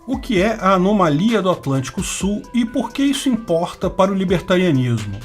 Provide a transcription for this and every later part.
O que é a anomalia do Atlântico Sul e por que isso importa para o libertarianismo?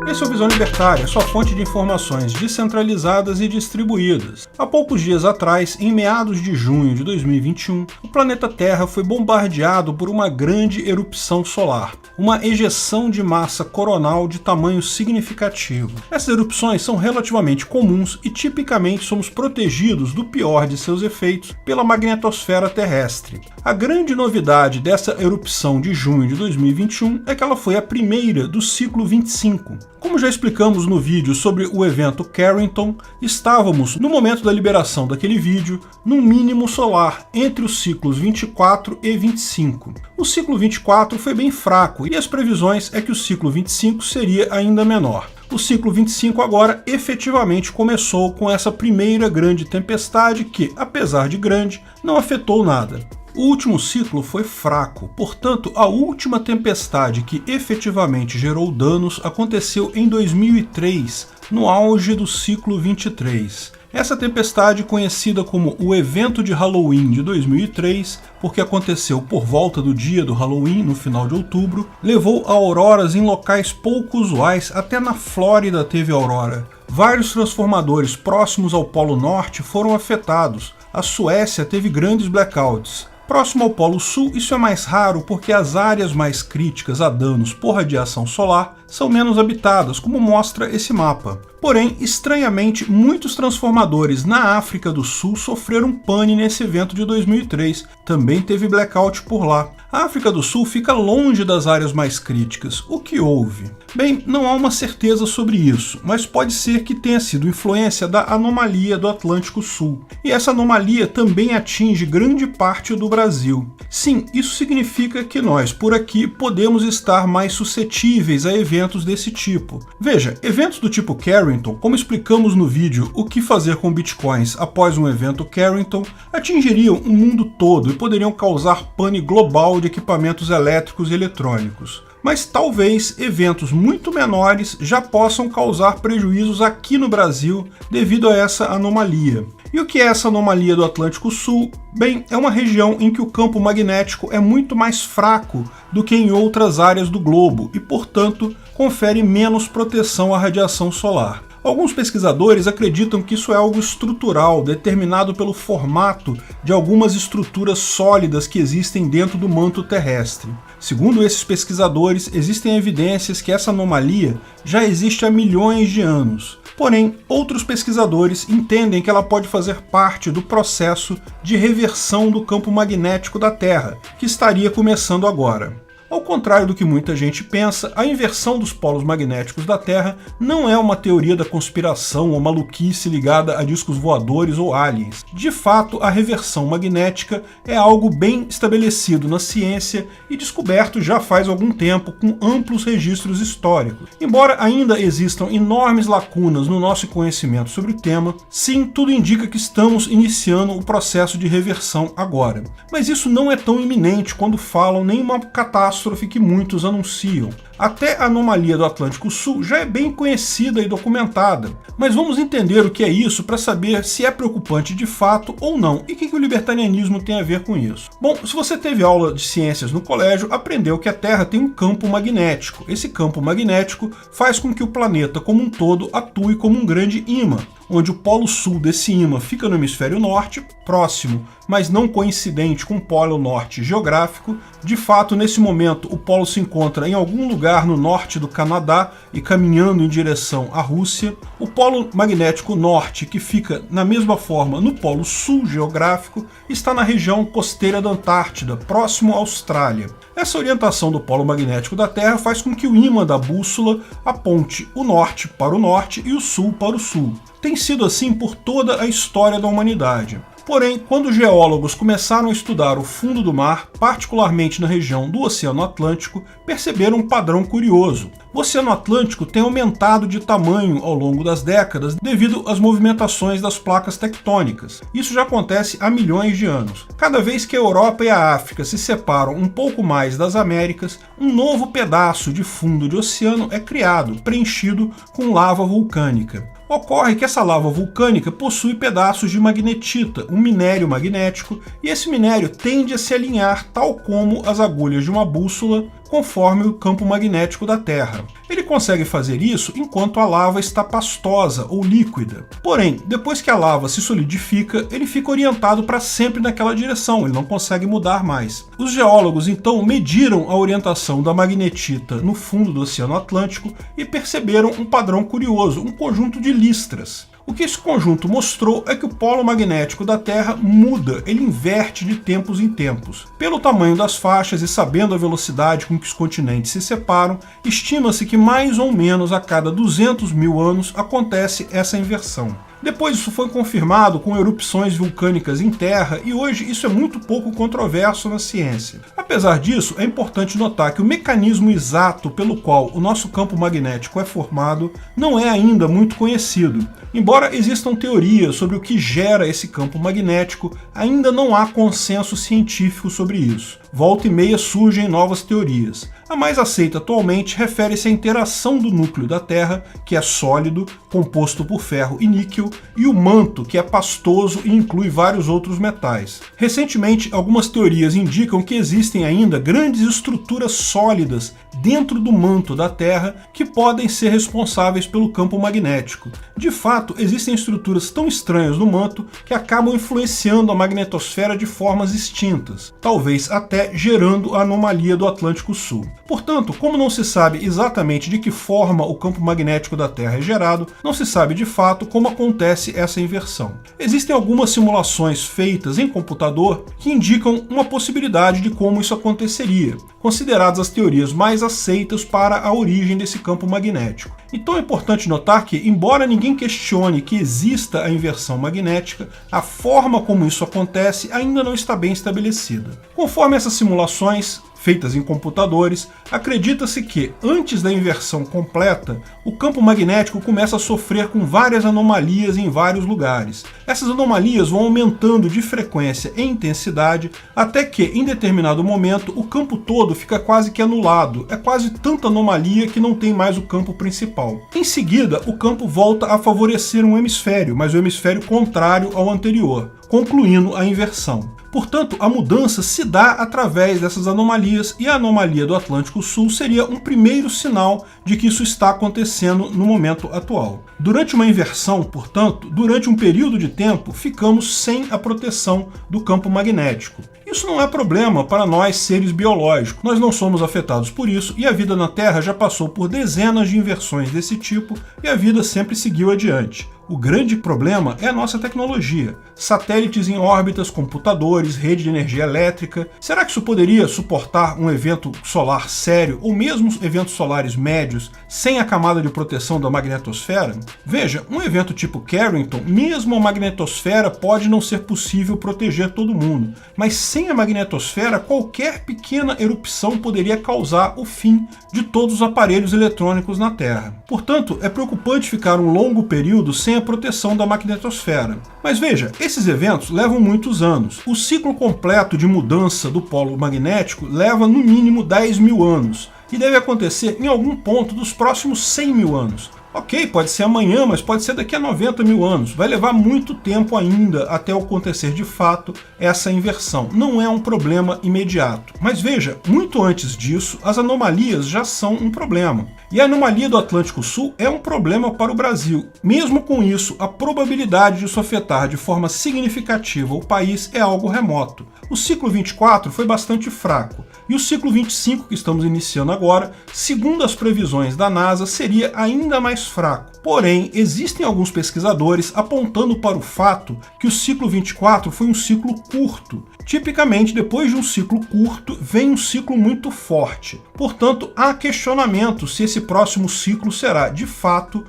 Esse é o Visão Libertária, sua fonte de informações descentralizadas e distribuídas. Há poucos dias atrás, em meados de junho de 2021, o planeta Terra foi bombardeado por uma grande erupção solar, uma ejeção de massa coronal de tamanho significativo. Essas erupções são relativamente comuns e tipicamente somos protegidos do pior de seus efeitos pela magnetosfera terrestre. A grande novidade dessa erupção de junho de 2021 é que ela foi a primeira do ciclo 25. Como já explicamos no vídeo sobre o evento Carrington, estávamos, no momento da liberação daquele vídeo, num mínimo solar entre os ciclos 24 e 25. O ciclo 24 foi bem fraco e as previsões é que o ciclo 25 seria ainda menor. O ciclo 25 agora efetivamente começou com essa primeira grande tempestade que, apesar de grande, não afetou nada. O último ciclo foi fraco, portanto, a última tempestade que efetivamente gerou danos aconteceu em 2003, no auge do ciclo 23. Essa tempestade, conhecida como o evento de Halloween de 2003, porque aconteceu por volta do dia do Halloween, no final de outubro, levou a auroras em locais pouco usuais, até na Flórida teve aurora. Vários transformadores próximos ao Polo Norte foram afetados. A Suécia teve grandes blackouts. Próximo ao Polo Sul, isso é mais raro porque as áreas mais críticas a danos por radiação solar são menos habitadas, como mostra esse mapa. Porém, estranhamente, muitos transformadores na África do Sul sofreram pane nesse evento de 2003. Também teve blackout por lá. A África do Sul fica longe das áreas mais críticas. O que houve? Bem, não há uma certeza sobre isso, mas pode ser que tenha sido influência da anomalia do Atlântico Sul. E essa anomalia também atinge grande parte do Brasil. Sim, isso significa que nós, por aqui, podemos estar mais suscetíveis a eventos desse tipo. Veja, eventos do tipo Carrington, como explicamos no vídeo O que fazer com bitcoins após um evento Carrington, atingiriam o mundo todo e poderiam causar pane global de equipamentos elétricos e eletrônicos. Mas talvez eventos muito menores já possam causar prejuízos aqui no Brasil devido a essa anomalia. E o que é essa anomalia do Atlântico Sul? Bem, é uma região em que o campo magnético é muito mais fraco do que em outras áreas do globo e, portanto, confere menos proteção à radiação solar. Alguns pesquisadores acreditam que isso é algo estrutural, determinado pelo formato de algumas estruturas sólidas que existem dentro do manto terrestre. Segundo esses pesquisadores, existem evidências que essa anomalia já existe há milhões de anos. Porém, outros pesquisadores entendem que ela pode fazer parte do processo de reversão do campo magnético da Terra, que estaria começando agora. Ao contrário do que muita gente pensa, a inversão dos polos magnéticos da Terra não é uma teoria da conspiração ou maluquice ligada a discos voadores ou aliens. De fato, a reversão magnética é algo bem estabelecido na ciência e descoberto já faz algum tempo com amplos registros históricos. Embora ainda existam enormes lacunas no nosso conhecimento sobre o tema, sim, tudo indica que estamos iniciando o processo de reversão agora. Mas isso não é tão iminente quando falam nenhuma catástrofe que muitos anunciam. Até a anomalia do Atlântico Sul já é bem conhecida e documentada, mas vamos entender o que é isso para saber se é preocupante de fato ou não e o que o libertarianismo tem a ver com isso. Bom, se você teve aula de ciências no colégio, aprendeu que a Terra tem um campo magnético. Esse campo magnético faz com que o planeta como um todo atue como um grande ímã, onde o polo sul desse ímã fica no hemisfério norte, próximo, mas não coincidente com o polo norte geográfico. De fato, nesse momento, o polo se encontra em algum lugar no norte do Canadá e caminhando em direção à Rússia. O polo magnético norte, que fica na mesma forma no polo sul geográfico, está na região costeira da Antártida, próximo à Austrália. Essa orientação do polo magnético da Terra faz com que o ímã da bússola aponte o norte para o norte e o sul para o sul. Tem sido assim por toda a história da humanidade. Porém, quando geólogos começaram a estudar o fundo do mar, particularmente na região do Oceano Atlântico, perceberam um padrão curioso. O Oceano Atlântico tem aumentado de tamanho ao longo das décadas devido às movimentações das placas tectônicas. Isso já acontece há milhões de anos. Cada vez que a Europa e a África se separam um pouco mais das Américas, um novo pedaço de fundo de oceano é criado, preenchido com lava vulcânica. Ocorre que essa lava vulcânica possui pedaços de magnetita, um minério magnético, e esse minério tende a se alinhar tal como as agulhas de uma bússola, conforme o campo magnético da Terra. Ele consegue fazer isso enquanto a lava está pastosa ou líquida. Porém, depois que a lava se solidifica, ele fica orientado para sempre naquela direção, ele não consegue mudar mais. Os geólogos então mediram a orientação da magnetita no fundo do Oceano Atlântico e perceberam um padrão curioso, um conjunto de listras. O que esse conjunto mostrou é que o polo magnético da Terra muda, ele inverte de tempos em tempos. Pelo tamanho das faixas e sabendo a velocidade com que os continentes se separam, estima-se que mais ou menos a cada 200 mil anos acontece essa inversão. Depois isso foi confirmado com erupções vulcânicas em Terra e hoje isso é muito pouco controverso na ciência. Apesar disso, é importante notar que o mecanismo exato pelo qual o nosso campo magnético é formado não é ainda muito conhecido. Embora existam teorias sobre o que gera esse campo magnético, ainda não há consenso científico sobre isso. Volta e meia surgem novas teorias. A mais aceita atualmente refere-se à interação do núcleo da Terra, que é sólido, composto por ferro e níquel, e o manto, que é pastoso e inclui vários outros metais. Recentemente, algumas teorias indicam que existem ainda grandes estruturas sólidas dentro do manto da Terra que podem ser responsáveis pelo campo magnético. De fato, existem estruturas tão estranhas no manto que acabam influenciando a magnetosfera de formas distintas, talvez até gerando a anomalia do Atlântico Sul. Portanto, como não se sabe exatamente de que forma o campo magnético da Terra é gerado, não se sabe de fato como acontece essa inversão. Existem algumas simulações feitas em computador que indicam uma possibilidade de como isso aconteceria, consideradas as teorias mais aceitas para a origem desse campo magnético. Então é importante notar que, embora ninguém questione que exista a inversão magnética, a forma como isso acontece ainda não está bem estabelecida. Conforme essas simulações feitas em computadores, acredita-se que, antes da inversão completa, o campo magnético começa a sofrer com várias anomalias em vários lugares. Essas anomalias vão aumentando de frequência e intensidade, até que, em determinado momento, o campo todo fica quase que anulado. É quase tanta anomalia que não tem mais o campo principal. Em seguida, o campo volta a favorecer um hemisfério, mas o hemisfério contrário ao anterior, concluindo a inversão. Portanto, a mudança se dá através dessas anomalias e a anomalia do Atlântico Sul seria um primeiro sinal de que isso está acontecendo no momento atual. Durante uma inversão, portanto, durante um período de tempo, ficamos sem a proteção do campo magnético. Isso não é problema para nós, seres biológicos. Nós não somos afetados por isso e a vida na Terra já passou por dezenas de inversões desse tipo e a vida sempre seguiu adiante. O grande problema é a nossa tecnologia. Satélites em órbitas, computadores, rede de energia elétrica. Será que isso poderia suportar um evento solar sério ou mesmo eventos solares médios sem a camada de proteção da magnetosfera? Veja, um evento tipo Carrington, mesmo a magnetosfera pode não ser possível proteger todo mundo, mas sem a magnetosfera, qualquer pequena erupção poderia causar o fim de todos os aparelhos eletrônicos na Terra. Portanto, é preocupante ficar um longo período sem a proteção da magnetosfera. Mas veja, esses eventos levam muitos anos. O ciclo completo de mudança do polo magnético leva no mínimo 10 mil anos e deve acontecer em algum ponto dos próximos 100 mil anos. Ok, pode ser amanhã, mas pode ser daqui a 90 mil anos. Vai levar muito tempo ainda até acontecer de fato essa inversão. Não é um problema imediato. Mas veja, muito antes disso, as anomalias já são um problema. E a anomalia do Atlântico Sul é um problema para o Brasil. Mesmo com isso, a probabilidade de isso afetar de forma significativa o país é algo remoto. O ciclo 24 foi bastante fraco. E o ciclo 25, que estamos iniciando agora, segundo as previsões da NASA, seria ainda mais fraco. Porém, existem alguns pesquisadores apontando para o fato que o ciclo 24 foi um ciclo curto. Tipicamente, depois de um ciclo curto, vem um ciclo muito forte. Portanto, há questionamento se esse próximo ciclo será de fato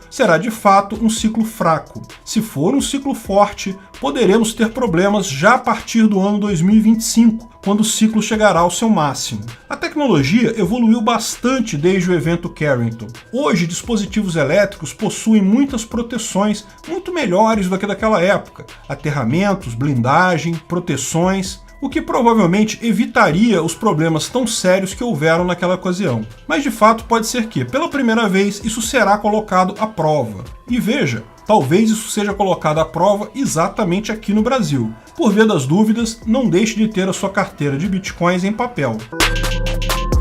um ciclo fraco. Se for um ciclo forte, poderemos ter problemas já a partir do ano 2025, quando o ciclo chegará ao seu máximo. A tecnologia evoluiu bastante desde o evento Carrington. Hoje, dispositivos elétricos possuem muitas proteções muito melhores do que daquela época. Aterramentos, blindagem, proteções, o que provavelmente evitaria os problemas tão sérios que houveram naquela ocasião. Mas de fato pode ser que, pela primeira vez, isso será colocado à prova. E veja, Talvez isso seja colocado à prova exatamente aqui no Brasil. Por via das dúvidas, não deixe de ter a sua carteira de bitcoins em papel.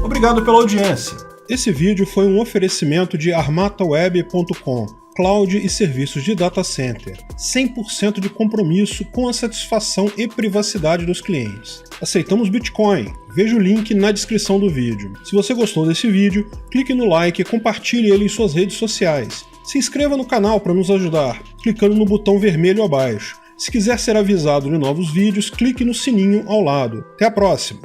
Obrigado pela audiência. Esse vídeo foi um oferecimento de armataweb.com, cloud e serviços de data center, 100% de compromisso com a satisfação e privacidade dos clientes. Aceitamos Bitcoin. Veja o link na descrição do vídeo. Se você gostou desse vídeo, clique no like e compartilhe ele em suas redes sociais. Se inscreva no canal para nos ajudar, clicando no botão vermelho abaixo. Se quiser ser avisado de novos vídeos, clique no sininho ao lado. Até a próxima!